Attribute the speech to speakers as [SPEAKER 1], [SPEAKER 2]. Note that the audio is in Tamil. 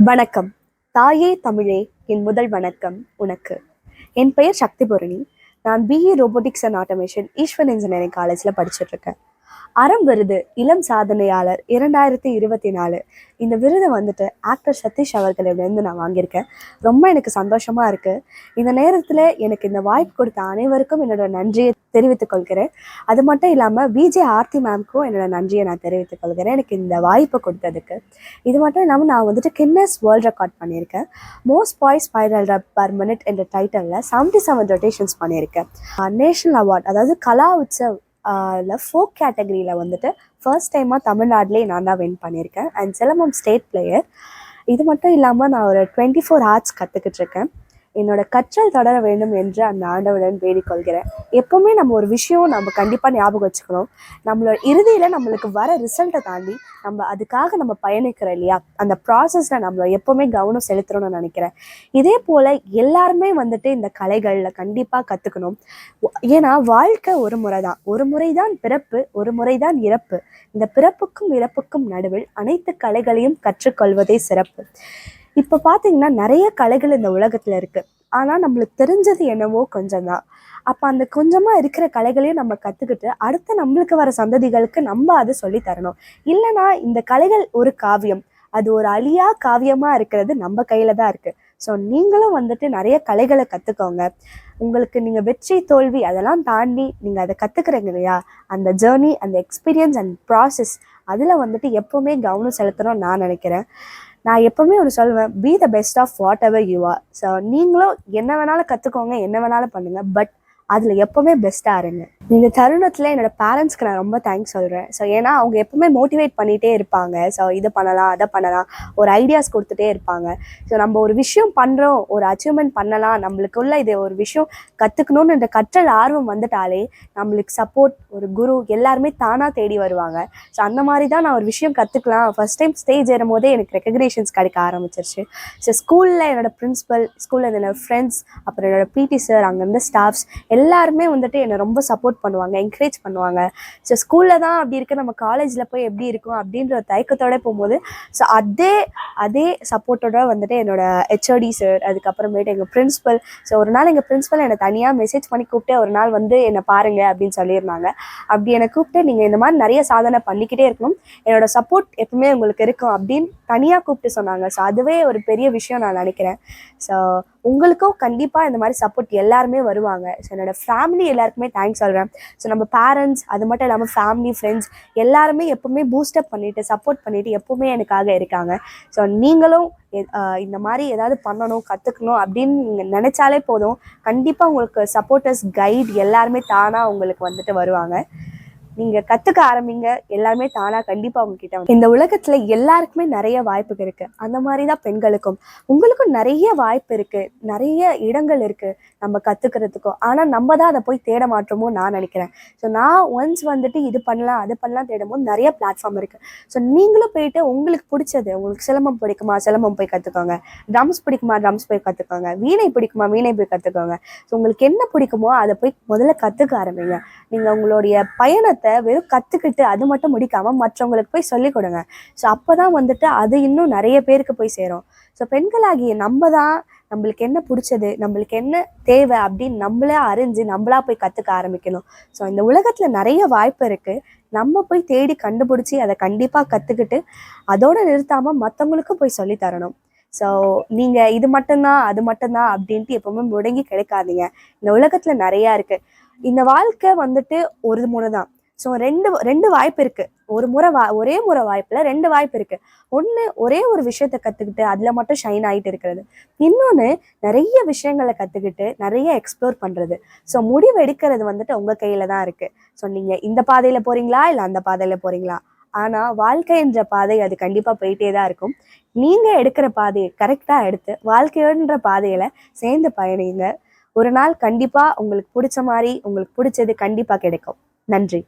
[SPEAKER 1] வணக்கம். தாயே தமிழே, என் முதல் வணக்கம் உனக்கு. என் பெயர் சக்தி பூரணி. நான் BE robotics and automation Easwaran engineering காலேஜில் படிச்சுட்டு இருக்கேன். அறம் விருது இளம் சாதனையாளர் 2024 இந்த விருதை வந்துட்டு ஆக்டர் சதீஷ் அவர்களிடமிருந்து நான் வாங்கியிருக்கேன். ரொம்ப எனக்கு சந்தோஷமா இருக்கு. இந்த நேரத்தில் எனக்கு இந்த வாய்ப்பு கொடுத்த அனைவருக்கும் என்னோட நன்றியை தெரிவித்துக் கொள்கிறேன். அது மட்டும் இல்லாமல் விஜே ஆர்த்தி மேம்க்கும் என்னோட நன்றியை நான் தெரிவித்துக் கொள்கிறேன் எனக்கு இந்த வாய்ப்பை கொடுத்ததுக்கு. இது மட்டும் இல்லாமல் நான் வந்துட்டு கின்னஸ் வேர்ல்ட் ரெக்கார்ட் பண்ணியிருக்கேன். மோஸ்ட் பாய்ஸ் ஸ்பைரல் ரப் பர் மினிட் என்ற டைட்டிலில் 77 ரொட்டேஷன்ஸ் பண்ணியிருக்கேன். நேஷனல் அவார்ட், அதாவது கலா உற்சவ் ஃபோக் கேட்டகரியில் வந்துட்டு ஃபர்ஸ்ட் டைமாக தமிழ்நாட்டிலே நான் தான் வின் பண்ணியிருக்கேன். And silambam state player. இது மட்டும் இல்லாமல் நான் ஒரு 24 ஆர்ட்ஸ் கற்றுக்கிட்டு இருக்கேன். என்னோட கற்றல் தொடர வேண்டும் என்று அந்த ஆண்டவனுடன் வேண்டிக்கொள்கிறேன். எப்போவுமே நம்ம ஒரு விஷயம் நம்ம கண்டிப்பாக ஞாபகம் வச்சுக்கணும். நம்மளோட இறுதியில் நம்மளுக்கு வர ரிசல்ட்டை தாண்டி அதுக்காக நம்ம பயணிக்கிறோம் இல்லையா, அந்த ப்ராசஸில் நம்மள எப்போவுமே கவனம் செலுத்துகிறோம்னு நினைக்கிறேன். இதே போல் எல்லாருமே வந்துட்டு இந்த கலைகளில் கண்டிப்பாக கற்றுக்கணும். ஏன்னா வாழ்க்கை ஒரு முறை தான் பிறப்பு, ஒரு முறை தான் இறப்பு. இந்த பிறப்புக்கும் இறப்புக்கும் நடுவில் அனைத்து கலைகளையும் கற்றுக்கொள்வதே சிறப்பு. இப்போ பார்த்தீங்கன்னா நிறைய கலைகள் இந்த உலகத்தில் இருக்குது. ஆனால் நம்மளுக்கு தெரிஞ்சது என்னவோ கொஞ்சம் தான். அப்போ அந்த கொஞ்சமாக இருக்கிற கலைகளையும் நம்ம கற்றுக்கிட்டு அடுத்து நம்மளுக்கு வர சந்ததிகளுக்கு நம்ம அதை சொல்லித்தரணும். இல்லைனா இந்த கலைகள் ஒரு காவியம், அது ஒரு அழியா காவியமாக இருக்கிறது நம்ம கையில் தான் இருக்குது. ஸோ நீங்களும் வந்துட்டு நிறைய கலைகளை கற்றுக்கோங்க. உங்களுக்கு நீங்கள் வெற்றி தோல்வி அதெல்லாம் தாண்டி நீங்கள் அதை கற்றுக்குறீங்க இல்லையா, அந்த ஜேர்னி, அந்த எக்ஸ்பீரியன்ஸ் அண்ட் ப்ராசஸ், அதில் வந்துட்டு எப்போவுமே கவனம் செலுத்தணும்னு நான் நினைக்கிறேன். நான் எப்போவுமே ஒன்று சொல்லுவேன், be the best of whatever you are. So நீங்களும் என்ன வேணாலும் கற்றுக்கோங்க, என்ன வேணாலும் பண்ணுங்கள், பட் அதில் எப்போவுமே பெஸ்ட்டாக இருங்க. இந்த தருணத்தில் என்னோடய பேரண்ட்ஸ்க்கு நான் ரொம்ப தேங்க்ஸ் சொல்கிறேன். ஸோ ஏன்னா அவங்க எப்போவுமே மோட்டிவேட் பண்ணிகிட்டே இருப்பாங்க. ஸோ இதை பண்ணலாம், அதை பண்ணலாம், ஒரு ஐடியாஸ் கொடுத்துட்டே இருப்பாங்க. ஸோ நம்ம ஒரு விஷயம் பண்ணுறோம், ஒரு அச்சீவ்மெண்ட் பண்ணலாம், நம்மளுக்குள்ள இது ஒரு விஷயம் கற்றுக்கணுன்னு இந்த கற்றல் ஆர்வம் வந்துட்டாலே நம்மளுக்கு சப்போர்ட் ஒரு குரு எல்லாருமே தானாக தேடி வருவாங்க. ஸோ அந்த மாதிரி தான் நான் ஒரு விஷயம் கற்றுக்கலாம். ஃபஸ்ட் டைம் ஸ்டேஜ் ஏறும் போதே எனக்கு ரெக்கக்னேஷன்ஸ் கிடைக்க ஆரம்பிச்சிருச்சு. ஸோ ஸ்கூலில் என்னோடய பிரின்ஸிபல், ஸ்கூலில் என்னோடய ஃப்ரெண்ட்ஸ், அப்புறம் என்னோடய பிடி சார், அங்கேருந்து ஸ்டாஃப்ஸ் எல்லாருமே வந்துட்டு என்னை ரொம்ப சப்போர்ட் பண்ணுவாங்க, என்கரேஜ் பண்ணுவாங்க. ஸோ ஸ்கூலில் தான் அப்படி இருக்குது, நம்ம காலேஜில் போய் எப்படி இருக்கும் அப்படின்ற ஒரு தயக்கத்தோடு போகும்போது ஸோ அதே சப்போர்ட்டோட வந்துட்டு என்னோட ஹெச்ஓடி சார், அதுக்கப்புறமேட்டு எங்கள் பிரின்ஸிபல். ஸோ ஒரு நாள் எங்கள் பிரின்ஸிபல் என்னை தனியாக மெசேஜ் பண்ணி கூப்பிட்டு ஒரு நாள் வந்து என்னை பாருங்கள் அப்படின்னு சொல்லியிருந்தாங்க. அப்படி என்னை கூப்பிட்டு நீங்கள் இந்த மாதிரி நிறைய சாதனை பண்ணிக்கிட்டே இருக்கணும், என்னோட சப்போர்ட் எப்பவுமே உங்களுக்கு இருக்கும் அப்படின்னு தனியாக கூப்பிட்டு சொன்னாங்க. ஸோ அதுவே ஒரு பெரிய விஷயம் நான் நினைக்கிறேன். ஸோ உங்களுக்கும் கண்டிப்பாக இந்த மாதிரி சப்போர்ட் எல்லாருமே வருவாங்க. ஸோ என்னோடய ஃபேமிலி எல்லாருக்குமே தேங்க்ஸ் சொல்கிறேன். ஸோ நம்ம பேரண்ட்ஸ், அது மட்டும் இல்லாமல் ஃபேமிலி, ஃப்ரெண்ட்ஸ் எல்லாருமே எப்போவுமே பூஸ்டப் பண்ணிவிட்டு சப்போர்ட் பண்ணிவிட்டு எப்போவுமே எனக்காக இருக்காங்க. ஸோ நீங்களும் இந்த மாதிரி ஏதாவது பண்ணணும், கற்றுக்கணும் அப்படின்னு நீங்கள் நினச்சாலே போதும், கண்டிப்பாக உங்களுக்கு சப்போர்ட்டர்ஸ், கைட் எல்லாருமே தானாக உங்களுக்கு வந்துட்டு வருவாங்க. நீங்கள் கற்றுக்க ஆரம்பிங்க, எல்லாருமே தானாக கண்டிப்பாக உங்ககிட்ட இந்த உலகத்தில் எல்லாருக்குமே நிறைய வாய்ப்புகள் இருக்குது. அந்த மாதிரி தான் பெண்களுக்கும் உங்களுக்கும் நிறைய வாய்ப்பு இருக்குது, நிறைய இடங்கள் இருக்குது நம்ம கற்றுக்கிறதுக்கும். ஆனால் நம்ம தான் அதை போய் தேட மாட்டோமோ நான் நினைக்கிறேன். ஸோ நான் ஒன்ஸ் வந்துட்டு இது பண்ணலாம், அது பண்ணலாம் தேடும்போது நிறைய பிளாட்ஃபார்ம் இருக்குது. ஸோ நீங்களும் போயிட்டு உங்களுக்கு பிடிச்சது, உங்களுக்கு சிலம்பம் பிடிக்குமா சிலம்பம் போய் கற்றுக்கோங்க, ட்ரம்ஸ் பிடிக்குமா ட்ரம்ஸ் போய் கற்றுக்கோங்க, வீணை பிடிக்குமா வீணை போய் கற்றுக்கோங்க. ஸோ உங்களுக்கு என்ன பிடிக்குமோ அதை போய் முதல்ல கற்றுக்க ஆரம்பிங்க. நீங்கள் உங்களுடைய பயணத்தை வெறும் கற்றுக்கிட்டு அது மட்டும் முடிக்காமல் மற்றவங்களுக்கு போய் சொல்லிக் கொடுங்க. ஸோ அப்போ தான் வந்துட்டு அது இன்னும் நிறைய பேருக்கு போய் சேரும். ஸோ பெண்களாகிய நம்ம தான் நம்மளுக்கு என்ன பிடிச்சது, நம்மளுக்கு என்ன தேவை அப்படின்னு நம்மளே அறிஞ்சு நம்மளா போய் கற்றுக்க ஆரம்பிக்கணும். ஸோ இந்த உலகத்தில் நிறைய வாய்ப்பு இருக்குது, நம்ம போய் தேடி கண்டுபிடிச்சி அதை கண்டிப்பாக கற்றுக்கிட்டு அதோடு நிறுத்தாமல் மற்றவங்களுக்கும் போய் சொல்லித்தரணும். ஸோ நீங்கள் இது மட்டும்தான் அது மட்டும்தான் அப்படின்ட்டு எப்போவுமே முடங்கி கிடைக்காதீங்க. இந்த உலகத்தில் நிறையா இருக்குது. இந்த வாழ்க்கை வந்துட்டு ஒரு முறை தான். ஸோ ரெண்டு வாய்ப்பு இருக்குது. ஒரே முறை வாய்ப்பில் 2 வாய்ப்பு இருக்குது. ஒன்று, ஒரே ஒரு விஷயத்தை கற்றுக்கிட்டு அதில் மட்டும் ஷைன் ஆகிட்டு இருக்கிறது. இன்னொன்று, நிறைய விஷயங்களை கற்றுக்கிட்டு நிறைய எக்ஸ்ப்ளோர் பண்ணுறது. ஸோ முடிவு எடுக்கிறது வந்துட்டு உங்கள் கையில் தான் இருக்குது. ஸோ நீங்கள் இந்த பாதையில் போகிறீங்களா இல்லை அந்த பாதையில் போகிறீங்களா, ஆனால் வாழ்க்கை என்ற பாதை அது கண்டிப்பாக போயிட்டே தான் இருக்கும். நீங்கள் எடுக்கிற பாதையை கரெக்டாக எடுத்து வாழ்க்கைன்ற பாதையில் சேர்ந்து பயணிங்க. ஒரு நாள் கண்டிப்பாக உங்களுக்கு பிடிச்ச மாதிரி உங்களுக்கு பிடிச்சது கண்டிப்பாக கிடைக்கும். நன்றி.